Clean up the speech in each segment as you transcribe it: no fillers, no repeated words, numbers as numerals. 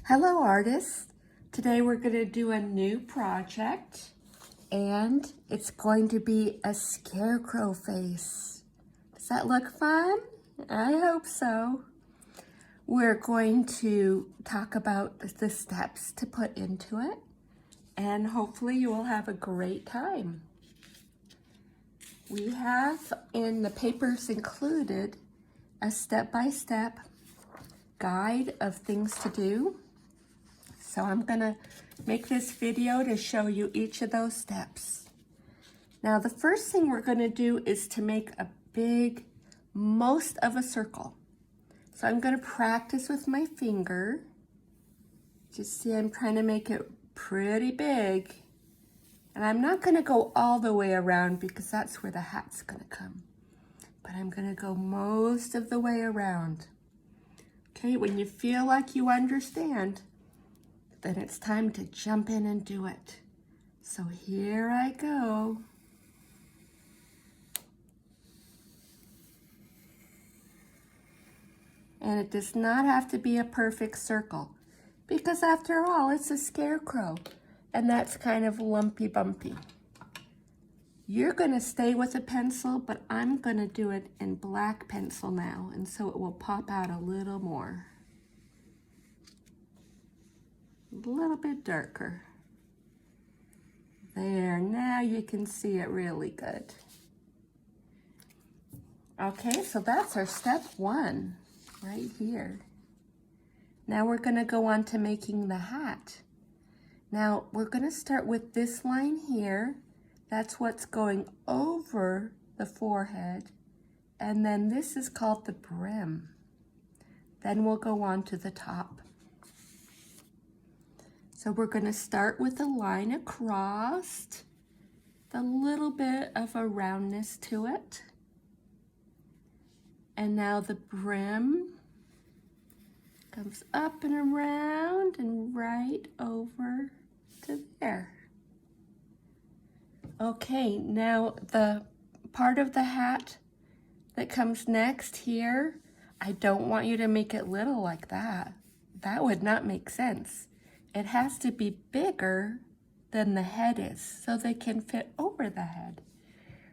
Hello artists! Today we're going to do a new project and it's going to be a scarecrow face. Does that look fun? I hope so. We're going to talk about the steps to put into it and hopefully you will have a great time. We have in the papers included a step-by-step guide of things to do. So I'm gonna make this video to show you each of those steps. Now the first thing we're gonna do is to make a big, most of a circle. So I'm gonna practice with my finger. Just see, I'm trying to make it pretty big. And I'm not gonna go all the way around because that's where the hat's gonna come. But I'm gonna go most of the way around. Okay, when you feel like you understand, then it's time to jump in and do it. So here I go. And it does not have to be a perfect circle because after all, it's a scarecrow and that's kind of lumpy bumpy. You're gonna stay with a pencil, but I'm gonna do it in black pencil now, and so it will pop out a little more. A little bit darker. There, now you can see it really good. Okay, so that's our step one right here. Now we're gonna go on to making the hat. Now we're gonna start with this line here. That's what's going over the forehead. And then this is called the brim. Then we'll go on to the top. So we're going to start with a line across, a little bit of a roundness to it. And now the brim comes up and around and right over to there. Okay, now the part of the hat that comes next here, I don't want you to make it little like that. That would not make sense. It has to be bigger than the head is so they can fit over the head.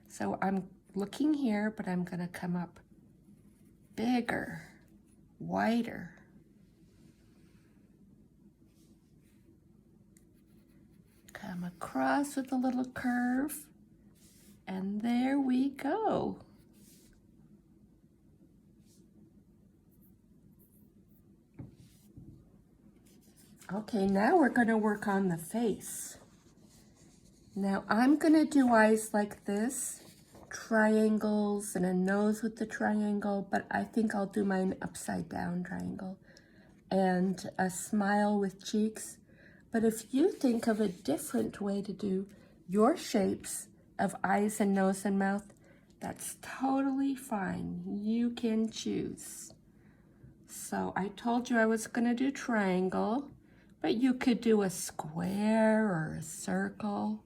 So I'm looking here, but I'm gonna come up bigger, wider. Come across with a little curve, and there we go. Okay, now we're going to work on the face. Now I'm going to do eyes like this, triangles and a nose with the triangle, but I think I'll do mine upside down triangle, and a smile with cheeks. But if you think of a different way to do your shapes of eyes and nose and mouth, that's totally fine. You can choose. So I told you I was going to do triangle. But you could do a square or a circle.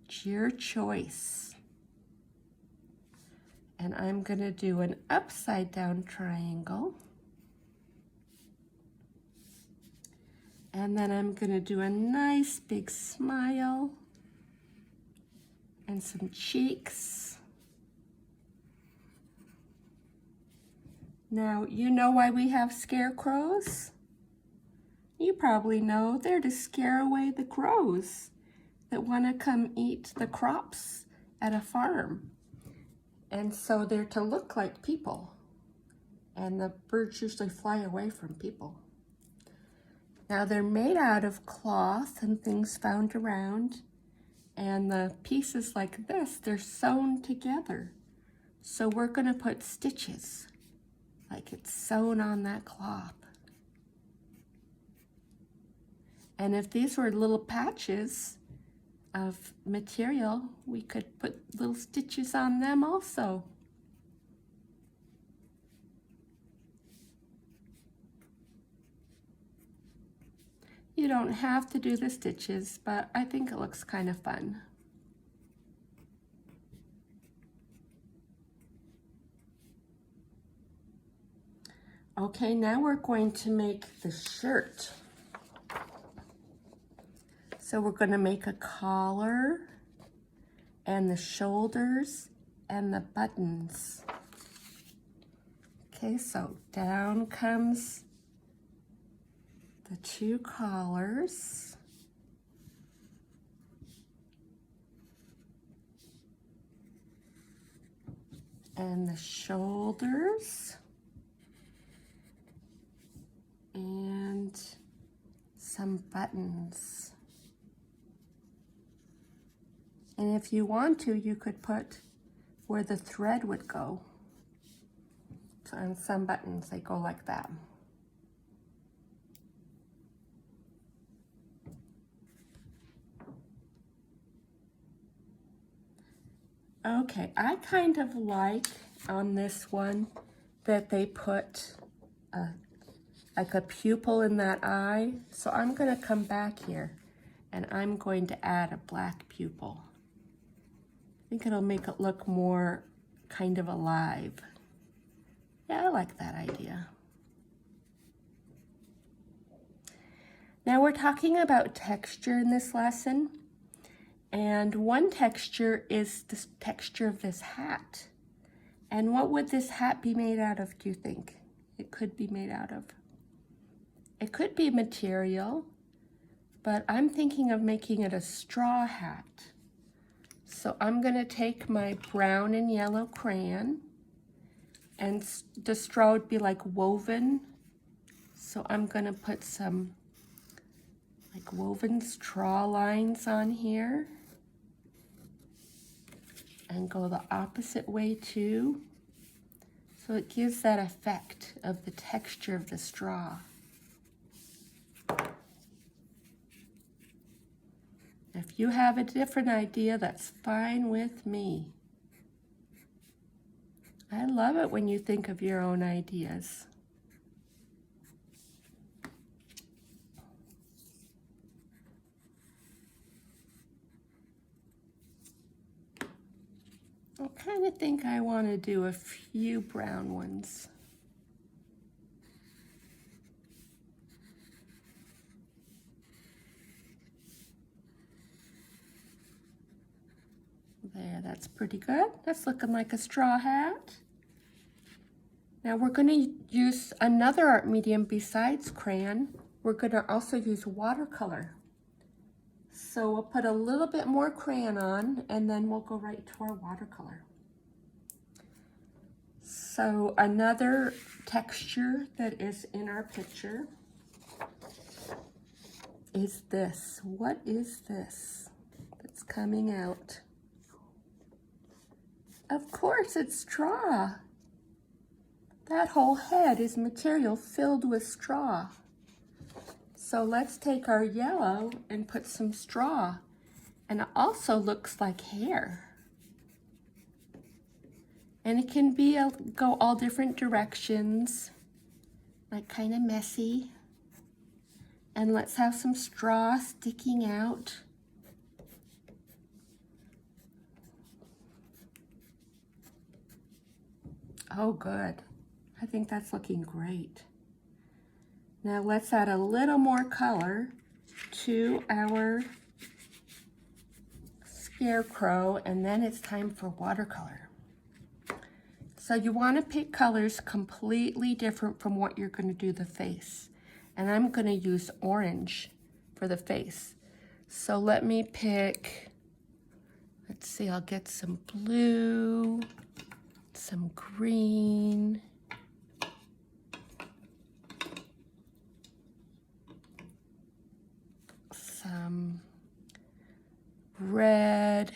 It's your choice. And I'm going to do an upside down triangle. And then I'm going to do a nice big smile and some cheeks. Now, you know why we have scarecrows? You probably know they're to scare away the crows that want to come eat the crops at a farm. And so they're to look like people. And the birds usually fly away from people. Now they're made out of cloth and things found around. And the pieces like this, they're sewn together. So we're going to put stitches like it's sewn on that cloth. And if these were little patches of material, we could put little stitches on them also. You don't have to do the stitches, but I think it looks kind of fun. Okay, now we're going to make the shirt. So we're going to make a collar and the shoulders and the buttons. Okay, so down comes the two collars. And the shoulders. And some buttons. And if you want to, you could put where the thread would go. So on some buttons, they go like that. Okay, I kind of like on this one that they put like a pupil in that eye. So I'm going to come back here and I'm going to add a black pupil. I think it'll make it look more kind of alive. Yeah, I like that idea. Now we're talking about texture in this lesson. And one texture is the texture of this hat. And what would this hat be made out of, do you think? It could be made out of. It could be material, but I'm thinking of making it a straw hat. So I'm going to take my brown and yellow crayon, and the straw would be like woven. So I'm going to put some like woven straw lines on here. And go the opposite way too. So it gives that effect of the texture of the straw. If you have a different idea, that's fine with me. I love it when you think of your own ideas. I kind of think I want to do a few brown ones. There, that's pretty good. That's looking like a straw hat. Now we're going to use another art medium besides crayon. We're going to also use watercolor. So we'll put a little bit more crayon on and then we'll go right to our watercolor. So another texture that is in our picture is this. What is this that's coming out? Of course, it's straw. That whole head is material filled with straw. So let's take our yellow and put some straw. And it also looks like hair. And it can be go all different directions, like kind of messy. And let's have some straw sticking out. Oh, good. I think that's looking great. Now let's add a little more color to our Scarecrow, and then it's time for watercolor. So you want to pick colors completely different from what you're going to do the face. And I'm going to use orange for the face. So let me pick, let's see, I'll get some blue, some green, some red.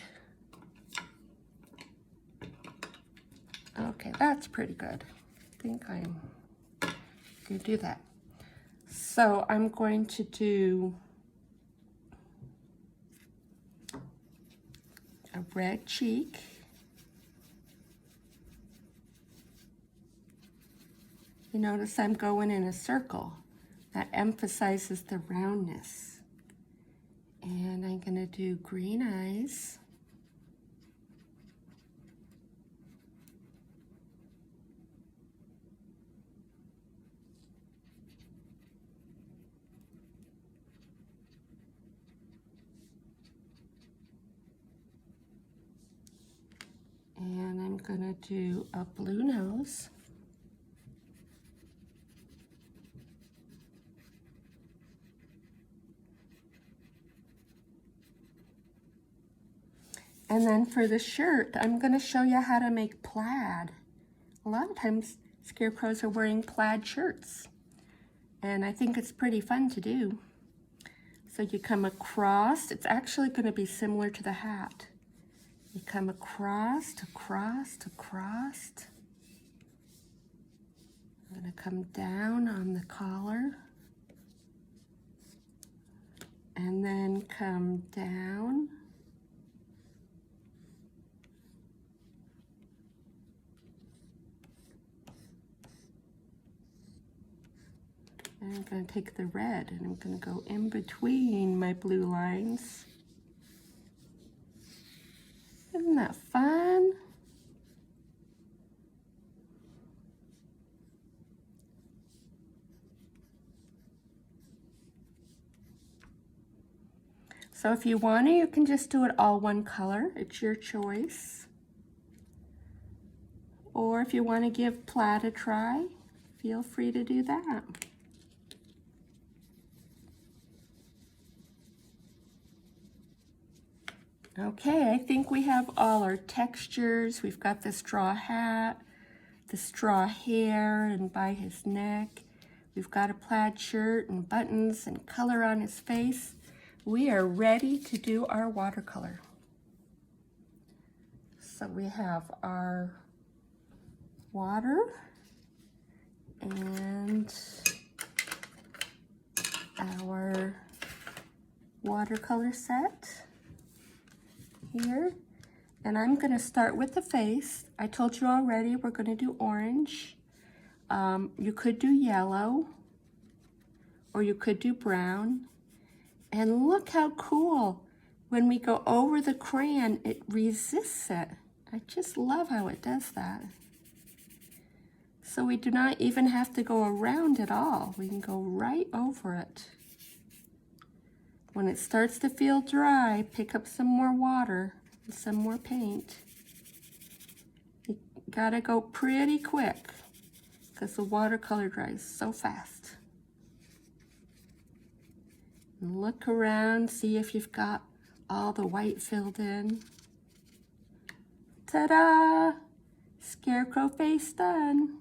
Okay, that's pretty good. I think I'm going to do that. So I'm going to do a red cheek. You notice I'm going in a circle. That emphasizes the roundness. And I'm going to do green eyes. gonna do a blue nose. And then for the shirt, I'm gonna show you how to make plaid. A lot of times scarecrows are wearing plaid shirts, and I think it's pretty fun to do. So you come across, it's actually gonna be similar to the hat. You come across, across, across. I'm gonna come down on the collar, and then come down. And I'm going to take the red and I'm going to go in between my blue lines. Isn't that fun? So if you want to, you can just do it all one color. It's your choice. Or if you want to give plaid a try, feel free to do that. Okay, I think we have all our textures. We've got the straw hat, the straw hair and by his neck. We've got a plaid shirt and buttons and color on his face. We are ready to do our watercolor. So we have our water and our watercolor set here, and I'm going to start with the face. I told you already we're going to do orange. You could do yellow, or you could do brown. And look how cool. When we go over the crayon, it resists it. I just love how it does that. So we do not even have to go around it all. We can go right over it. When it starts to feel dry, pick up some more water and some more paint. You gotta go pretty quick because the watercolor dries so fast. And look around, see if you've got all the white filled in. Ta-da! Scarecrow face done.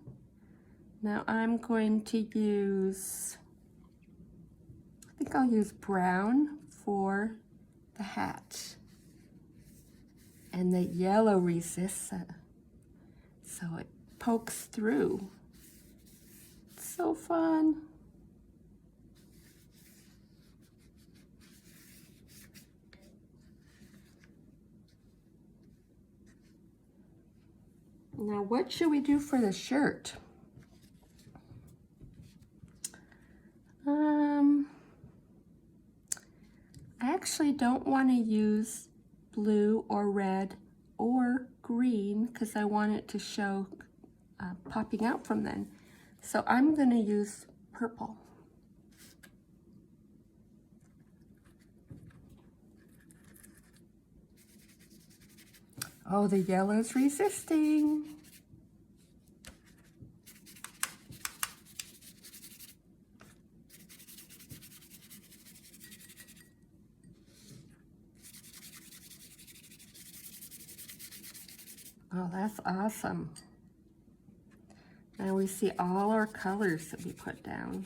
Now I'm going to use, I think I'll use brown for the hat. And the yellow resists it, so it pokes through. It's so fun. Now what should we do for the shirt? I actually don't want to use blue or red or green because I want it to show popping out from them. So I'm going to use purple. Oh, the yellow's resisting. Oh, that's awesome. Now we see all our colors that we put down.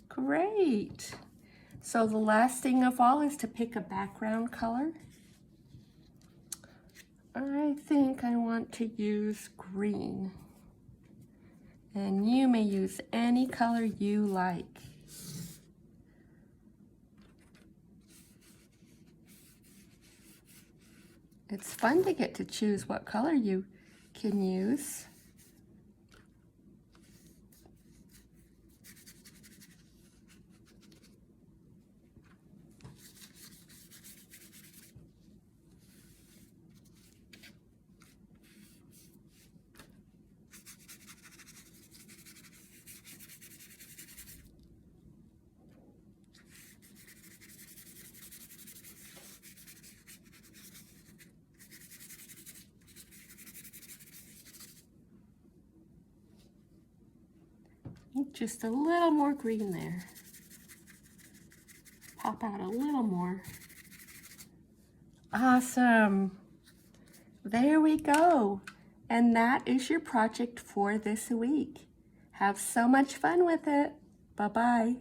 Great. So the last thing of all is to pick a background color. I think I want to use green. And you may use any color you like. It's fun to get to choose what color you can use. Just a little more green there. Pop out a little more. Awesome. There we go. And that is your project for this week. Have so much fun with it. Bye-bye.